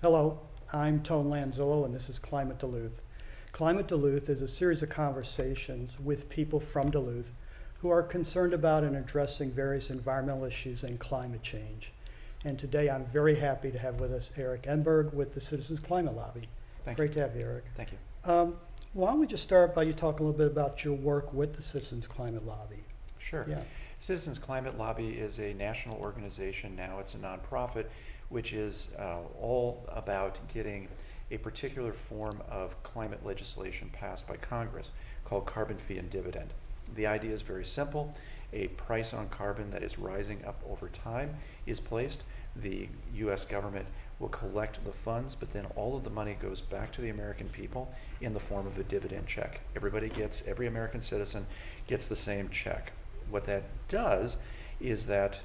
Hello, I'm Tone Lanzillo, and this is Climate-Duluth. Climate-Duluth is a series of conversations with people from Duluth who are concerned about and addressing various environmental issues and climate change. And today I'm very happy to have with us Eric Enberg with the Citizens Climate Lobby. Great to have you, Eric. Thank you. Why don't we just start by you talking a little bit about your work with the Citizens Climate Lobby? Sure. Yeah. Citizens Climate Lobby is a national organization now. It's a nonprofit which is all about getting a particular form of climate legislation passed by Congress called carbon fee and dividend. The idea is very simple. A price on carbon that is rising up over time is placed. The U.S. government will collect the funds, but then all of the money goes back to the American people in the form of a dividend check. Every American citizen gets the same check. What that does is that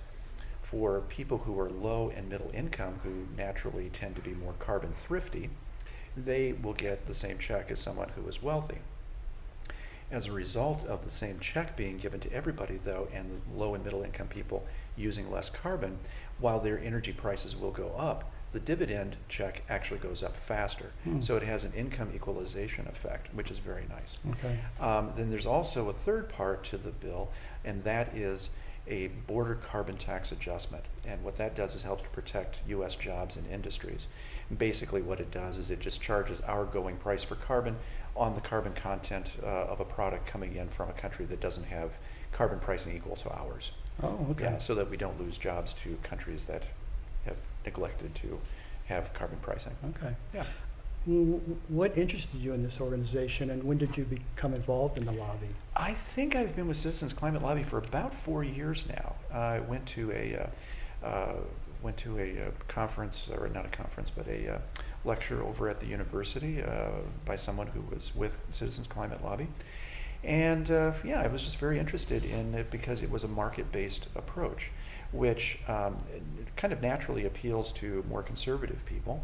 for people who are low and middle income, who naturally tend to be more carbon thrifty, they will get the same check as someone who is wealthy. As a result of the same check being given to everybody, though, and the low and middle income people using less carbon, while their energy prices will go up, the dividend check actually goes up faster. So it has an income equalization effect, which is very nice. Okay. Then there's also a third part to the bill, and that is a border carbon tax adjustment. And what that does is help to protect U.S. jobs and industries. And basically what it does is it just charges our going price for carbon on the carbon content of a product coming in from a country that doesn't have carbon pricing equal to ours. Oh, okay. Yeah, so that we don't lose jobs to countries that have neglected to have carbon pricing. Okay. Yeah. What interested you in this organization, and when did you become involved in the lobby? I think I've been with Citizens Climate Lobby for about 4 years now. I went to a conference, or not a conference, but a lecture over at the university by someone who was with Citizens Climate Lobby. And yeah, I was just very interested in it because it was a market-based approach, which kind of naturally appeals to more conservative people.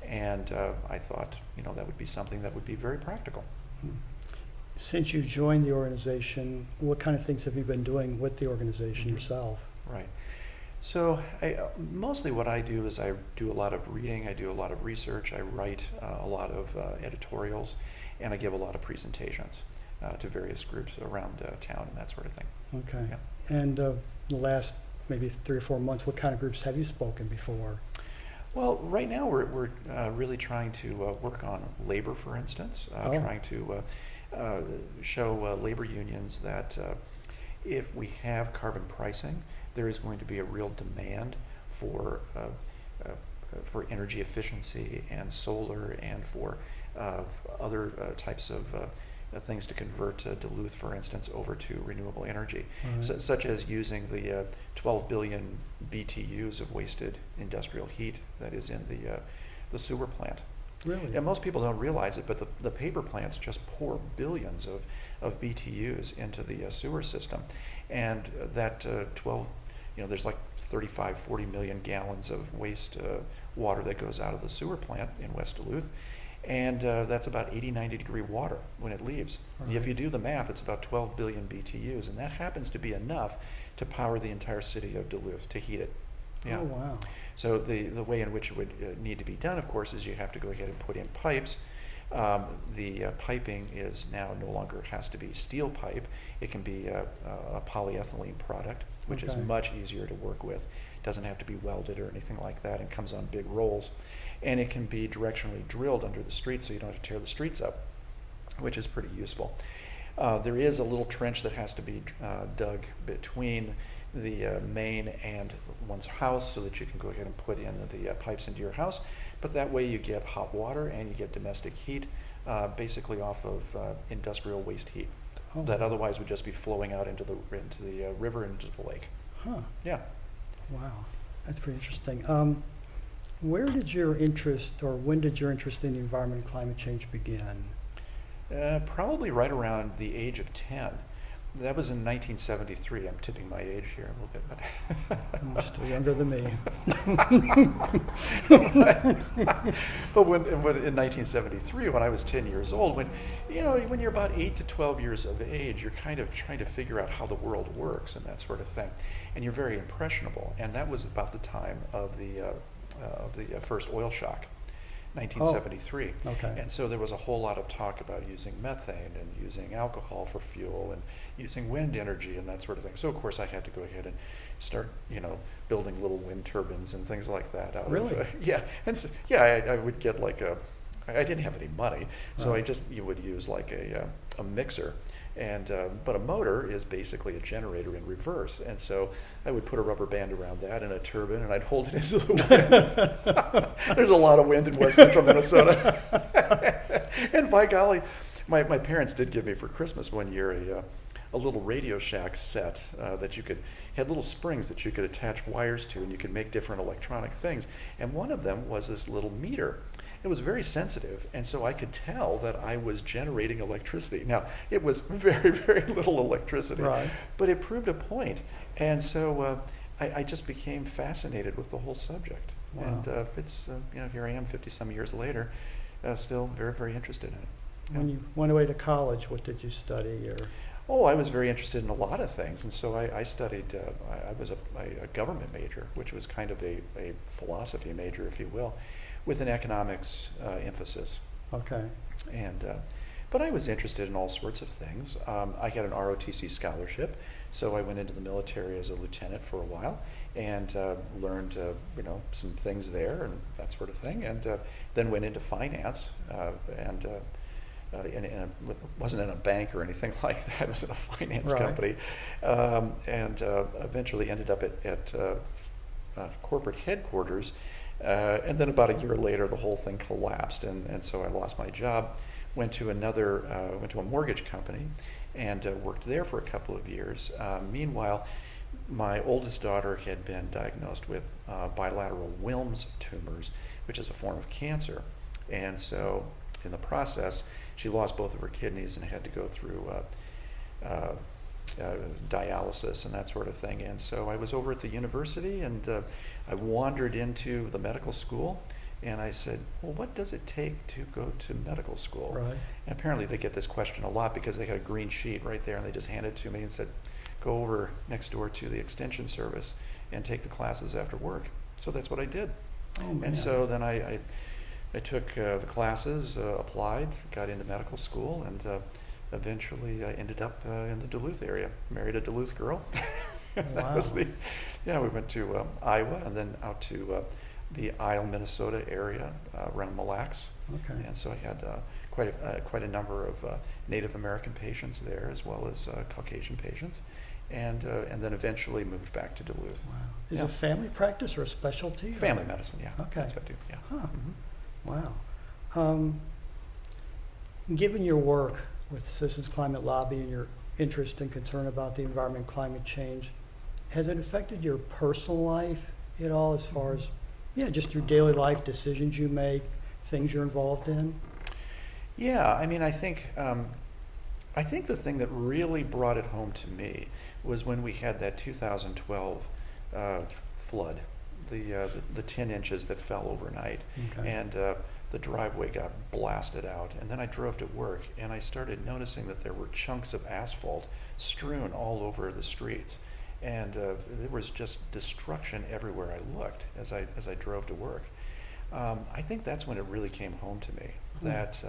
And I thought, that would be something that would be very practical. Since you joined the organization, what kind of things have you been doing with the organization yourself? Right. So mostly what I do is I do a lot of reading, I do a lot of research, I write a lot of editorials, and I give a lot of presentations to various groups around town and that sort of thing. Okay. Yeah. And the last maybe 3 or 4 months, what kind of groups have you spoken before? Well, right now we're really trying to work on labor, for instance, trying to show labor unions that if we have carbon pricing, there is going to be a real demand for energy efficiency and solar and for other types of things to convert Duluth, for instance, over to renewable energy, such as using the 12 billion BTUs of wasted industrial heat that is in the sewer plant. Really? And most people don't realize it, but the paper plants just pour billions of BTUs into the sewer system. And that 12, there's like 35, 40 million gallons of waste water that goes out of the sewer plant in West Duluth. And that's about 80, 90 degree water when it leaves. Right. If you do the math, it's about 12 billion BTUs, and that happens to be enough to power the entire city of Duluth, to heat it. Yeah. Oh, wow. So the way in which it would need to be done, of course, is you have to go ahead and put in pipes. The piping is now no longer has to be steel pipe. It can be a polyethylene product, which is much easier to work with. Doesn't have to be welded or anything like that, and comes on big rolls. And it can be directionally drilled under the street so you don't have to tear the streets up, which is pretty useful. There is a little trench that has to be dug between the main and one's house so that you can go ahead and put in the pipes into your house. But that way you get hot water and you get domestic heat basically off of industrial waste heat that otherwise would just be flowing out into the river and into the lake. Huh. Yeah. Wow. That's pretty interesting. Where did your interest, or when did your interest in the environment and climate change begin? Probably right around the age of 10. That was in 1973. I'm tipping my age here a little bit, but You're still younger than me. But when in 1973, when I was 10 years old, when you're about 8 to 12 years of age, you're kind of trying to figure out how the world works and that sort of thing, and you're very impressionable. And that was about the time of the first oil shock. 1973. Okay. And so there was a whole lot of talk about using methane and using alcohol for fuel and using wind energy and that sort of thing. So of course I had to go ahead and start, building little wind turbines and things like that. Really? Yeah. And so, yeah, I would get I didn't have any money, so Right. you would use like a mixer. And but a motor is basically a generator in reverse, and so I would put a rubber band around that and a turbine, and I'd hold it into the wind. There's a lot of wind in west central Minnesota, and by golly, my parents did give me for Christmas one year a little Radio Shack set that had little springs that you could attach wires to, and you could make different electronic things. And one of them was this little meter. It was very sensitive, and so I could tell that I was generating electricity. Now, it was very, very little electricity, Right. but it proved a point. And so I just became fascinated with the whole subject. Wow. And here I am 50-some years later, still very, very interested in it. When you went away to college, what did you study? Or Oh, I was very interested in a lot of things, and so I studied, I was a government major, which was kind of a philosophy major, if you will, with an economics emphasis. Okay. And but I was interested in all sorts of things. I got an ROTC scholarship, so I went into the military as a lieutenant for a while and learned some things there and that sort of thing, and then went into finance and it wasn't in a bank or anything like that. It was in a finance Right. company, and eventually ended up at corporate headquarters. And then about a year later, the whole thing collapsed, and so I lost my job. Went to a mortgage company, and worked there for a couple of years. Meanwhile, my oldest daughter had been diagnosed with bilateral Wilms tumors, which is a form of cancer, and so in the process, she lost both of her kidneys and had to go through dialysis and that sort of thing. And so I was over at the university, and I wandered into the medical school, and I said, well, what does it take to go to medical school? Right. And apparently they get this question a lot because they had a green sheet right there, and they just handed it to me and said, go over next door to the extension service and take the classes after work. So that's what I did. Oh, man. And so then I took the classes, applied, got into medical school, and eventually I ended up in the Duluth area. Married a Duluth girl. Wow. We went to Iowa and then out to the Isle, Minnesota area around Mille Lacs. Okay. And so I had quite a number of Native American patients there, as well as Caucasian patients, and then eventually moved back to Duluth. Wow. Is Yeah. it family practice or a specialty? Family medicine, yeah. Okay. That's what I do. Yeah. Huh. Mhm. Wow. Given your work with Citizens Climate Lobby and your interest and concern about the environment and climate change, has it affected your personal life at all as far as, just your daily life decisions you make, things you're involved in? Yeah, I mean, I think the thing that really brought it home to me was when we had that 2012 flood, the 10 inches that fell overnight, Okay. and the driveway got blasted out. And then I drove to work, and I started noticing that there were chunks of asphalt strewn all over the streets, and there was just destruction everywhere I looked as I drove to work. I think that's when it really came home to me, that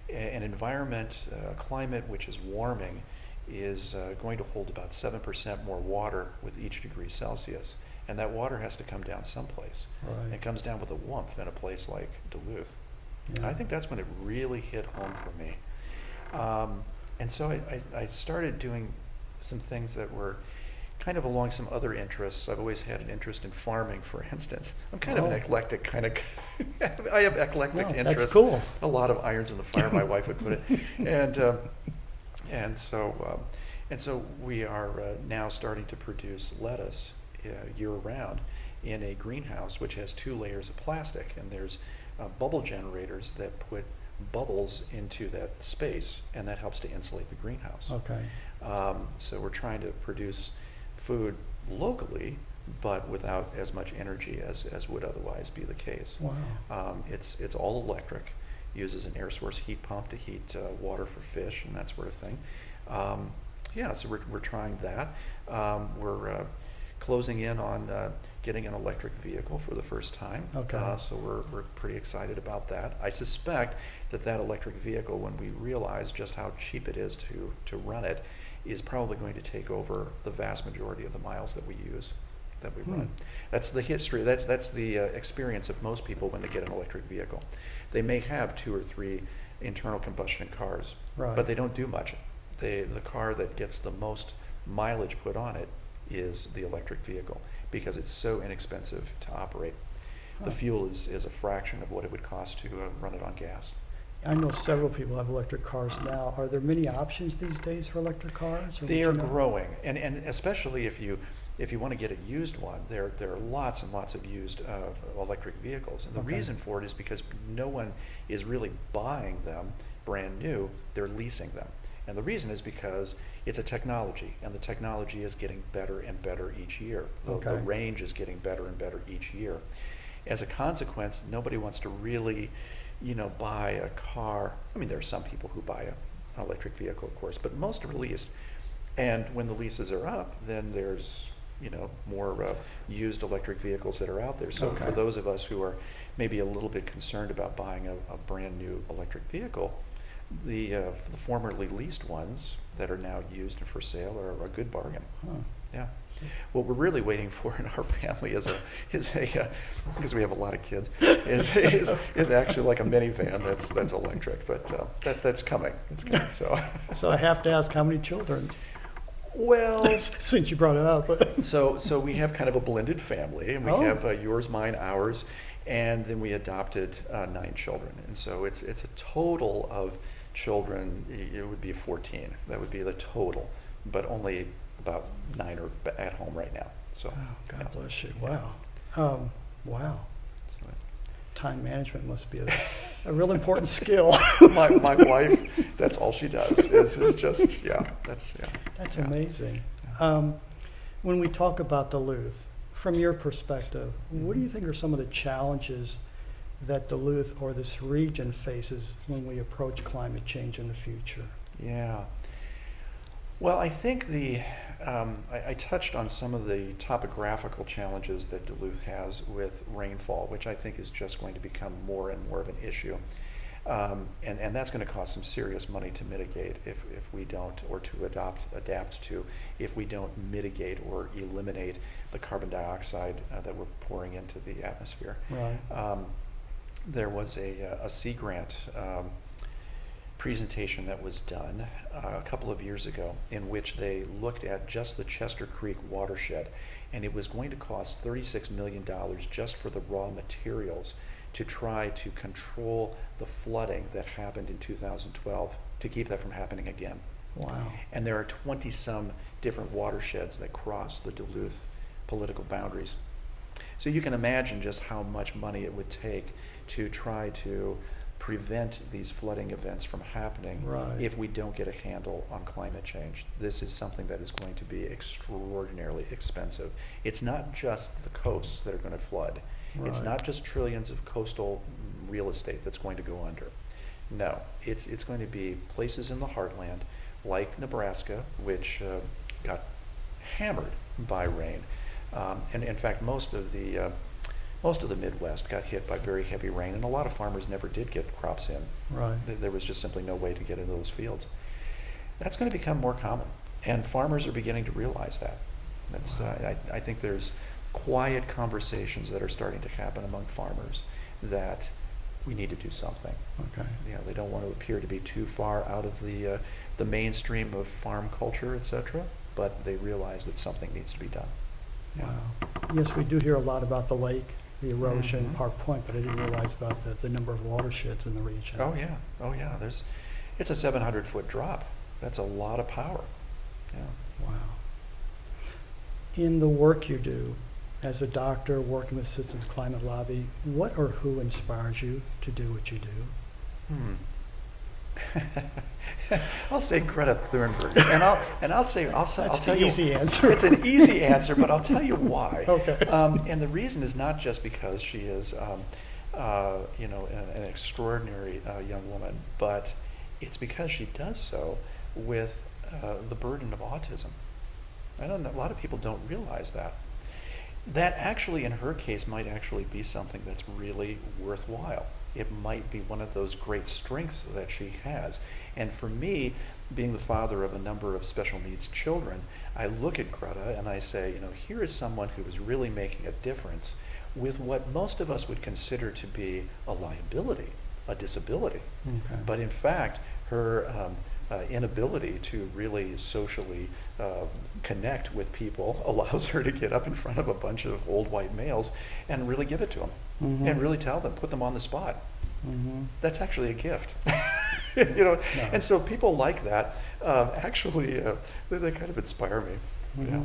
an environment, a climate which is warming, is going to hold about 7% more water with each degree Celsius. And that water has to come down someplace. Right. It comes down with a whoomph in a place like Duluth. Yeah. I think that's when it really hit home for me. And so I started doing some things that were kind of along some other interests. I've always had an interest in farming, for instance. I'm kind of an eclectic kind of, I have eclectic interests. That's cool. A lot of irons in the fire, my wife would put it. And so we are now starting to produce lettuce year-round in a greenhouse which has 2 layers of plastic, and there's bubble generators that put bubbles into that space, and that helps to insulate the greenhouse. Okay. So we're trying to produce food locally, but without as much energy as would otherwise be the case. Wow. It's all electric, uses an air source heat pump to heat water for fish and that sort of thing. So we're trying that. We're closing in on getting an electric vehicle for the first time. Okay. So we're pretty excited about that. I suspect that electric vehicle, when we realize just how cheap it is to run it, is probably going to take over the vast majority of the miles that we run. That's the history. That's the experience of most people when they get an electric vehicle. They may have 2 or 3 internal combustion cars, Right. but they don't do much. The car that gets the most mileage put on it is the electric vehicle, because it's so inexpensive to operate. The fuel is a fraction of what it would cost to run it on gas. I know several people have electric cars now. Are there many options these days for electric cars? Or They would are you know? growing, and especially if you want to get a used one, there are lots and lots of used electric vehicles. And the Okay. reason for it is because no one is really buying them brand new, they're leasing them. And the reason is because it's a technology, and the technology is getting better and better each year. The Okay. range is getting better and better each year. As a consequence, nobody wants to really, buy a car. I mean, there are some people who buy an electric vehicle, of course, but most are leased. And when the leases are up, then there's more used electric vehicles that are out there. So Okay. for those of us who are maybe a little bit concerned about buying a brand new electric vehicle, the formerly leased ones that are now used and for sale are a good bargain. Huh. Yeah. What we're really waiting for in our family is because we have a lot of kids, is actually like a minivan that's electric, but that's coming. It's coming. So I have to ask, how many children? Well, Since you brought it up. so we have kind of a blended family, and we Oh. have yours, mine, ours, and then we adopted 9 children, and so it's a total of children. It would be 14. That would be the total, but only about 9 are at home right now. So, Oh, God yeah. bless you. Yeah. Wow. Wow. So, Time management must be a real important skill. my wife, that's all she does is just that's That's amazing. When we talk about Duluth, from your perspective, what do you think are some of the challenges that Duluth or this region faces when we approach climate change in the future? Yeah. Well, I think I touched on some of the topographical challenges that Duluth has with rainfall, which I think is just going to become more and more of an issue. And that's going to cost some serious money to mitigate if we don't, or to adapt to, if we don't mitigate or eliminate the carbon dioxide that we're pouring into the atmosphere. Right. There was a Sea Grant presentation that was done a couple of years ago, in which they looked at just the Chester Creek watershed, and it was going to cost $36 million just for the raw materials to try to control the flooding that happened in 2012, to keep that from happening again. Wow. And there are 20-some different watersheds that cross the Duluth political boundaries. So you can imagine just how much money it would take to try to prevent these flooding events from happening. Right. If we don't get a handle on climate change. This is something that is going to be extraordinarily expensive. It's not just the coasts that are going to flood. It's Right. not just trillions of coastal real estate that's going to go under. No, it's going to be places in the heartland like Nebraska, which got hammered by rain. And in fact, most of the Midwest got hit by very heavy rain, and a lot of farmers never did get crops in. Right. There was just simply no way to get into those fields. That's going to become more common, and farmers are beginning to realize that. That's I think there's quiet conversations that are starting to happen among farmers that we need to do something. Okay. They don't want to appear to be too far out of the mainstream of farm culture, etc., but they realize that something needs to be done. Yeah. Wow. Yes, we do hear a lot about the lake, the erosion, Mhm. Park Point, but I didn't realize about the number of watersheds in the region. Oh yeah. It's a 700-foot drop. That's a lot of power. Yeah. Wow. In the work you do as a doctor working with Citizens Climate Lobby, what or who inspires you to do what you do? I'll say Greta Thunberg, and I'll That's tell the you, easy answer. It's an easy answer, but I'll tell you why. Okay. And the reason is not just because she is, an extraordinary young woman, but it's because she does so with the burden of autism. I don't know. A lot of people don't realize that. that actually, in her case, might actually be something that's really worthwhile. It might be one of those great strengths that she has. And for me, being the father of a number of special needs children, I look at Greta and I say, here is someone who is really making a difference with what most of us would consider to be a liability, a disability. Okay. But in fact, her inability to really socially connect with people allows her to get up in front of a bunch of old white males and really give it to them, and really tell them, put them on the spot. That's actually a gift. No. And so people like that actually they kind of inspire me. Yeah.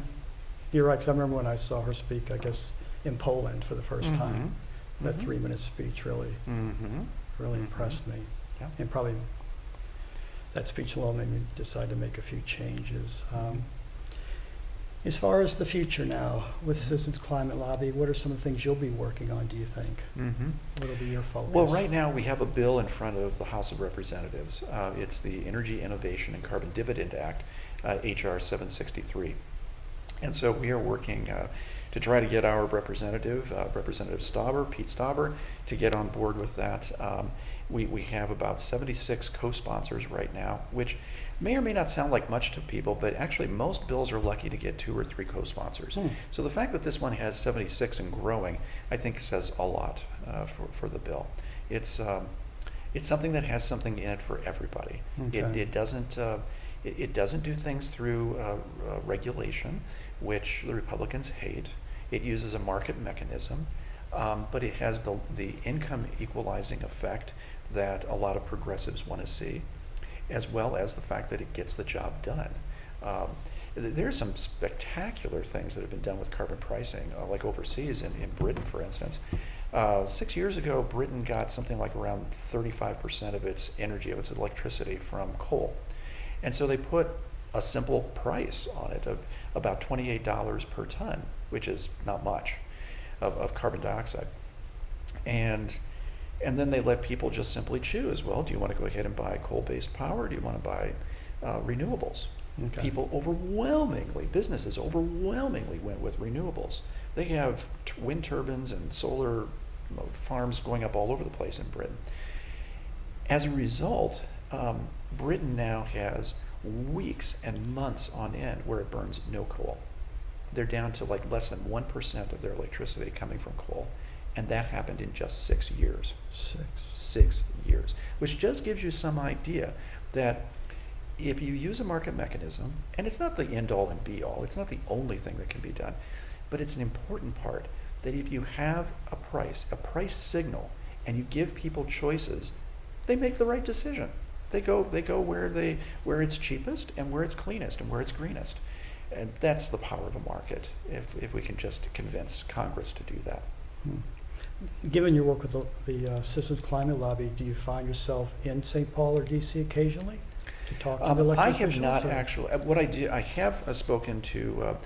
You're right, because I remember when I saw her speak, I guess, in Poland for the first time. That 3-minute speech really impressed me. Yeah. And probably that speech alone made me decide to make a few changes. As far as the future now, with Citizens Climate Lobby, what are some of the things you'll be working on, do you think? What will be your focus? Well, right now we have a bill in front of the House of Representatives. It's the Energy Innovation and Carbon Dividend Act, HR 763. And so we are working to try to get our representative, Representative Pete Stauber, to get on board with that. We have about 76 co-sponsors right now, which may or may not sound like much to people, but actually most bills are lucky to get 2 or 3 co-sponsors. So the fact that this one has 76 and growing, I think says a lot for the bill. It's something that has something in it for everybody. Okay. It doesn't do things through regulation, which the Republicans hate. It uses a market mechanism, but it has the income equalizing effect that a lot of progressives want to see, as well as the fact that it gets the job done. There are some spectacular things that have been done with carbon pricing, like overseas in Britain, for instance. 6 years ago, Britain got something like around 35% of its energy, of its electricity, from coal. And so they put a simple price on it of about $28 per ton, which is not much, of carbon dioxide. And then they let people just simply choose, well, do you want to go ahead and buy coal-based power, or do you want to buy renewables? Okay. People overwhelmingly, businesses overwhelmingly went with renewables. They have wind turbines and solar farms going up all over the place in Britain. As a result, Britain now has weeks and months on end where it burns no coal. They're down to like less than 1% of their electricity coming from coal, and that happened in just 6 years. 6 years, which just gives you some idea that if you use a market mechanism, and it's not the end-all and be-all, it's not the only thing that can be done, but it's an important part, that if you have a price signal, and you give people choices, they make the right decision. They go where it's cheapest and where it's cleanest and where it's greenest. And that's the power of a market, if we can just convince Congress to do that. Given your work with the Citizens Climate Lobby, do you find yourself in St. Paul or D.C. occasionally to talk to the elected I officials? have not actually. What I do, I have spoken to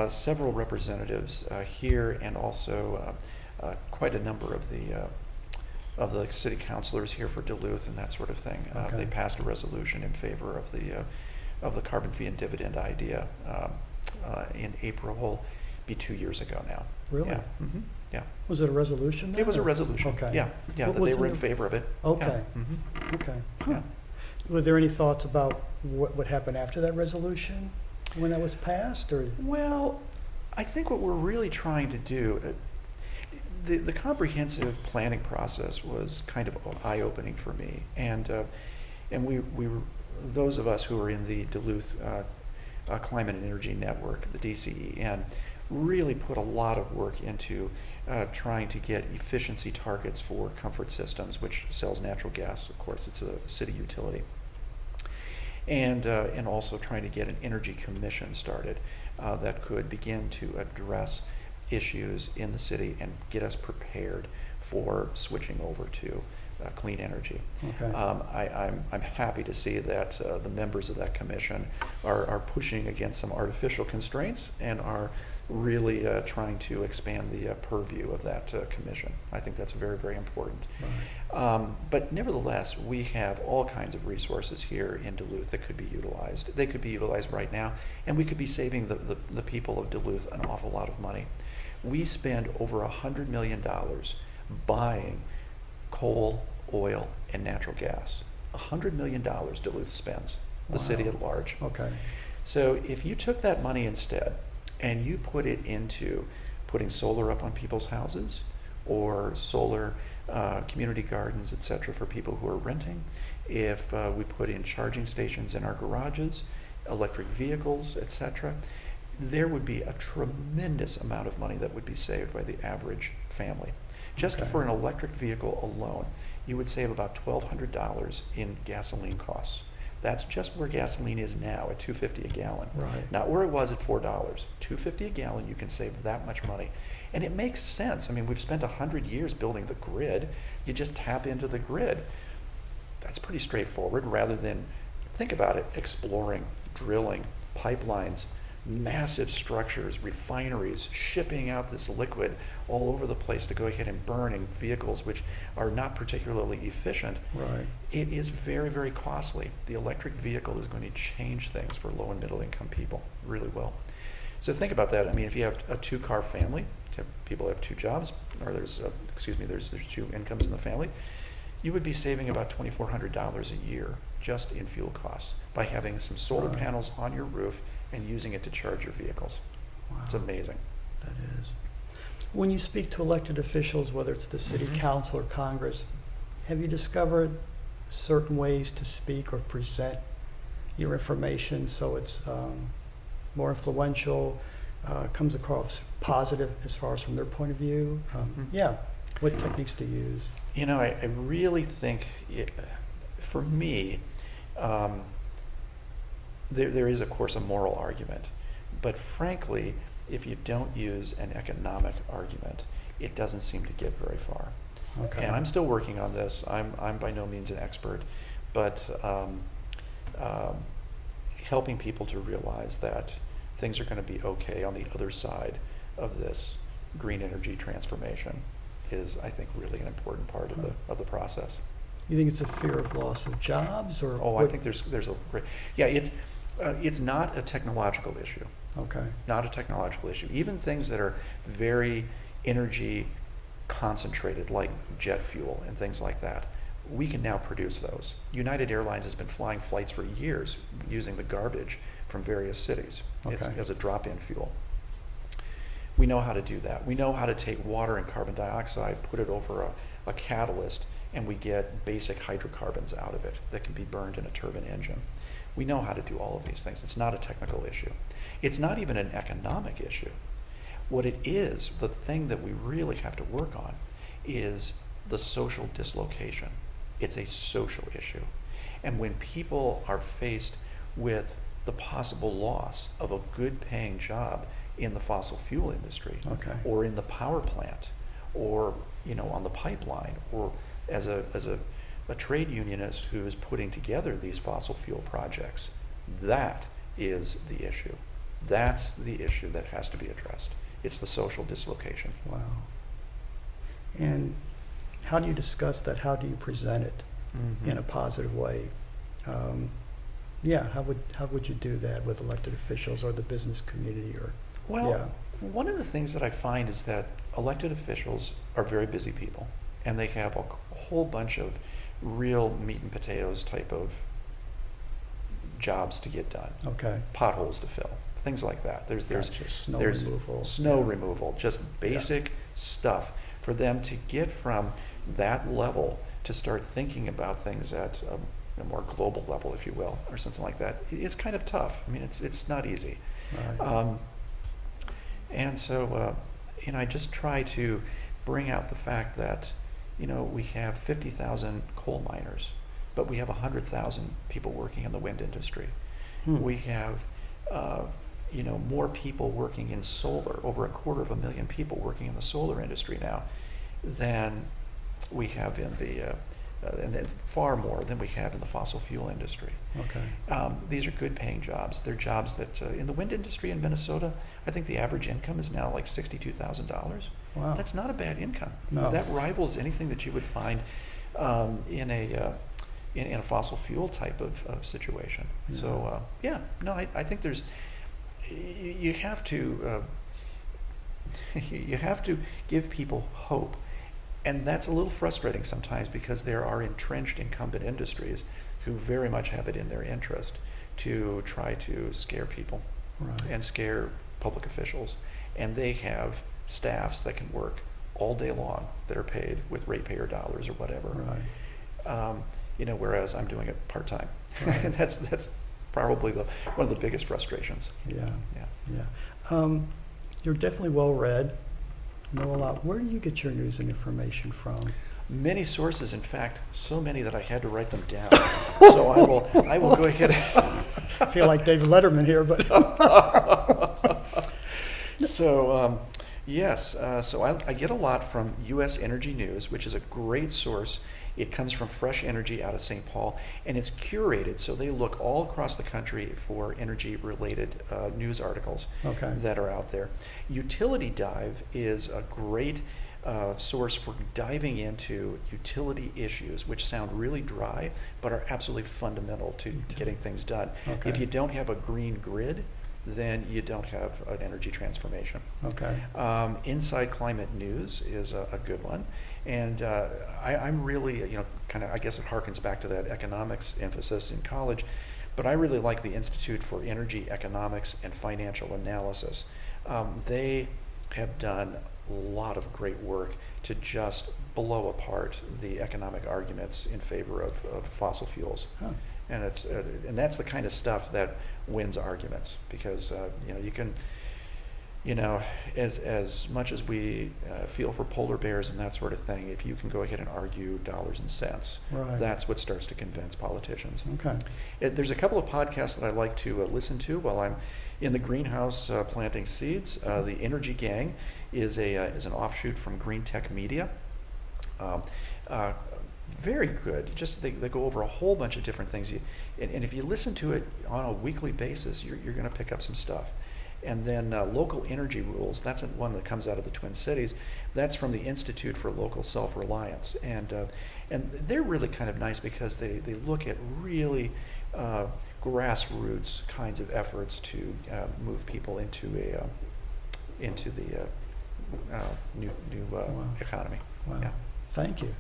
several representatives here, and also quite a number of the city councilors here for Duluth and that sort of thing. Okay. They passed a resolution in favor of the carbon fee and dividend idea in April. Be 2 years ago now. Really? Yeah. Yeah. Was it a resolution then, It was a or- resolution. Okay. Yeah. What That was they were in in the- favor of it. Okay. Yeah. Okay. Yeah. Were there any thoughts about what would happen after that resolution when that was passed, or? Well, I think what we're really trying to do, the comprehensive planning process was kind of eye-opening for me, and we were, those of us who are in the Duluth Climate and Energy Network, the DCEN, really put a lot of work into trying to get efficiency targets for Comfort Systems, which sells natural gas. Of course, it's a city utility. And also trying to get an energy commission started that could begin to address issues in the city and get us prepared for switching over to clean energy. Okay. I'm happy to see that the members of that commission are pushing against some artificial constraints and are really trying to expand the purview of that commission. I think that's very, very important. Right. But nevertheless, we have all kinds of resources here in Duluth that could be utilized. They could be utilized right now, and we could be saving the people of Duluth an awful lot of money. We spend over $100 million buying coal, oil, and natural gas. $100 million Duluth spends, the city at large. Okay. So if you took that money instead and you put it into putting solar up on people's houses, or solar community gardens, etc., for people who are renting, if we put in charging stations in our garages, electric vehicles, etc., there would be a tremendous amount of money that would be saved by the average family. Just Okay. for an electric vehicle alone, you would save about $1,200 in gasoline costs. That's just where gasoline is now at $2.50 a gallon. Right. Not where it was at $4. $2.50 a gallon, you can save that much money. And it makes sense. I mean, we've spent 100 years building the grid. You just tap into the grid. That's pretty straightforward, rather than, think about it, exploring, drilling, pipelines, massive structures, refineries, shipping out this liquid all over the place to go ahead and burn in vehicles which are not particularly efficient. Right. It is very, very costly. The electric vehicle is going to change things for low and middle income people really well. So think about that. I mean, if you have a two-car family, people have two jobs, or there's two incomes in the family, you would be saving about $2,400 a year just in fuel costs by having some solar Right. panels on your roof and using it to charge your vehicles. Wow. It's amazing. That is. When you speak to elected officials, whether it's the city Mhm. council or Congress, have you discovered certain ways to speak or present your information so it's more influential, comes across positive as far as from their point of view? Mhm. Yeah. What techniques to use? You know, I really think, for me, there is, of course, a moral argument. But frankly, if you don't use an economic argument, it doesn't seem to get very far. Okay. And I'm still working on this. I'm by no means an expert, but helping people to realize that things are going to be okay on the other side of this green energy transformation is, I think, really an important part of the process. You think it's a fear of loss of jobs, or? Oh, I think there's a great, yeah, it's not a technological issue. Okay. Not a technological issue. Even things that are very energy concentrated, like jet fuel and things like that, we can now produce those. United Airlines has been flying flights for years using the garbage from various cities as a drop-in fuel. We know how to do that. We know how to take water and carbon dioxide, put it over a catalyst, and we get basic hydrocarbons out of it that can be burned in a turbine engine. We know how to do all of these things. It's not a technical issue. It's not even an economic issue. What it is, the thing that we really have to work on, is the social dislocation. It's a social issue. And when people are faced with the possible loss of a good paying job in the fossil fuel industry, Okay. or in the power plant, or on the pipeline, or as a trade unionist who is putting together these fossil fuel projects, that is the issue. That's the issue that has to be addressed. It's the social dislocation. Wow. And how do you discuss that? How do you present it in a positive way? How would you do that with elected officials or the business community? Or One of the things that I find is that elected officials are very busy people, and they have a whole bunch of real meat and potatoes type of jobs to get done. Okay. Potholes to fill, things like that. There's snow there's removal. snow removal, just basic stuff for them to get from that level to start thinking about things at a more global level, if you will, or something like that. It's kind of tough. I mean, it's not easy. Right. And so, I just try to bring out the fact that, we have 50,000 coal miners, but we have 100,000 people working in the wind industry. We have, more people working in solar, over 250,000 people working in the solar industry now than we have in and then far more than we have in the fossil fuel industry. Okay. These are good paying jobs. They're jobs that, in the wind industry in Minnesota, I think the average income is now like $62,000. Wow. That's not a bad income. No. That rivals anything that you would find in a fossil fuel type of situation. Yeah. So, I think you have to you have to give people hope. And that's a little frustrating sometimes because there are entrenched incumbent industries who very much have it in their interest to try to scare people and scare public officials. And they have staffs that can work all day long that are paid with ratepayer dollars or whatever. Whereas I'm doing it part-time. That's probably one of the biggest frustrations. You're definitely well-read, know a lot. Where do you get your news and information from? Many sources, in fact, so many that I had to write them down. So I will go ahead. I feel like David Letterman here, but. So, yes, so I get a lot from U.S. Energy News, which is a great source. It comes from Fresh Energy out of St. Paul, and it's curated, so they look all across the country for energy-related news articles that are out there. Utility Dive is a great source for diving into utility issues, which sound really dry, but are absolutely fundamental to getting things done. If you don't have a green grid, then you don't have an energy transformation. Inside Climate News is a good one. And I'm really, I guess it harkens back to that economics emphasis in college, but I really like the Institute for Energy Economics and Financial Analysis. They have done a lot of great work to just blow apart the economic arguments in favor of fossil fuels. And that's the kind of stuff that wins arguments, because you can, as much as we feel for polar bears and that sort of thing, if you can go ahead and argue dollars and cents, that's what starts to convince politicians. There's a couple of podcasts that I like to listen to while I'm in the greenhouse planting seeds. The Energy Gang is an offshoot from Green Tech Media. Very good. Just they go over a whole bunch of different things. And if you listen to it on a weekly basis, you're going to pick up some stuff. And then Local Energy Rules, that's one that comes out of the Twin Cities. That's from the Institute for Local Self-Reliance. And they're really kind of nice because they look at really grassroots kinds of efforts to move people into the new economy. Thank you.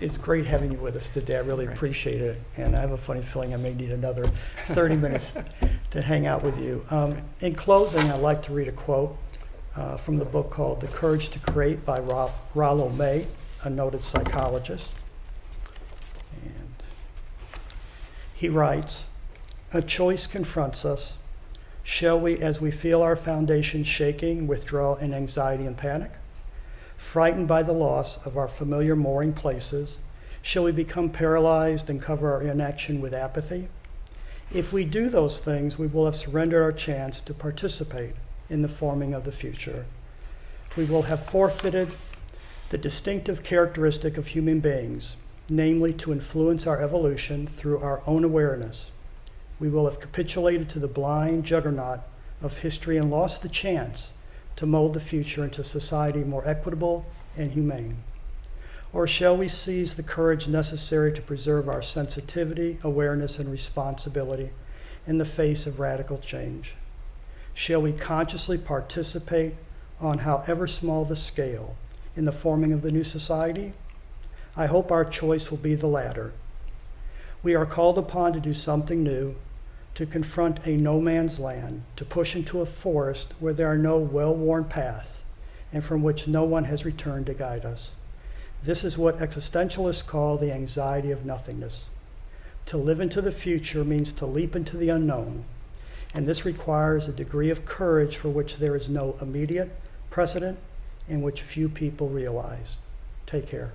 It's great having you with us today. I really appreciate it. And I have a funny feeling I may need another 30 minutes to hang out with you. In closing, I'd like to read a quote from the book called The Courage to Create by Rollo May, a noted psychologist. And he writes, "A choice confronts us. Shall we, as we feel our foundation shaking, withdraw in anxiety and panic? Frightened by the loss of our familiar mooring places, shall we become paralyzed and cover our inaction with apathy? If we do those things, we will have surrendered our chance to participate in the forming of the future. We will have forfeited the distinctive characteristic of human beings, namely to influence our evolution through our own awareness. We will have capitulated to the blind juggernaut of history and lost the chance to mold the future into a society more equitable and humane. Or shall we seize the courage necessary to preserve our sensitivity, awareness, and responsibility in the face of radical change? Shall we consciously participate, on however small the scale, in the forming of the new society? I hope our choice will be the latter. We are called upon to do something new, to confront a no man's land, to push into a forest where there are no well-worn paths and from which no one has returned to guide us. This is what existentialists call the anxiety of nothingness. To live into the future means to leap into the unknown, and this requires a degree of courage for which there is no immediate precedent and which few people realize. Take care.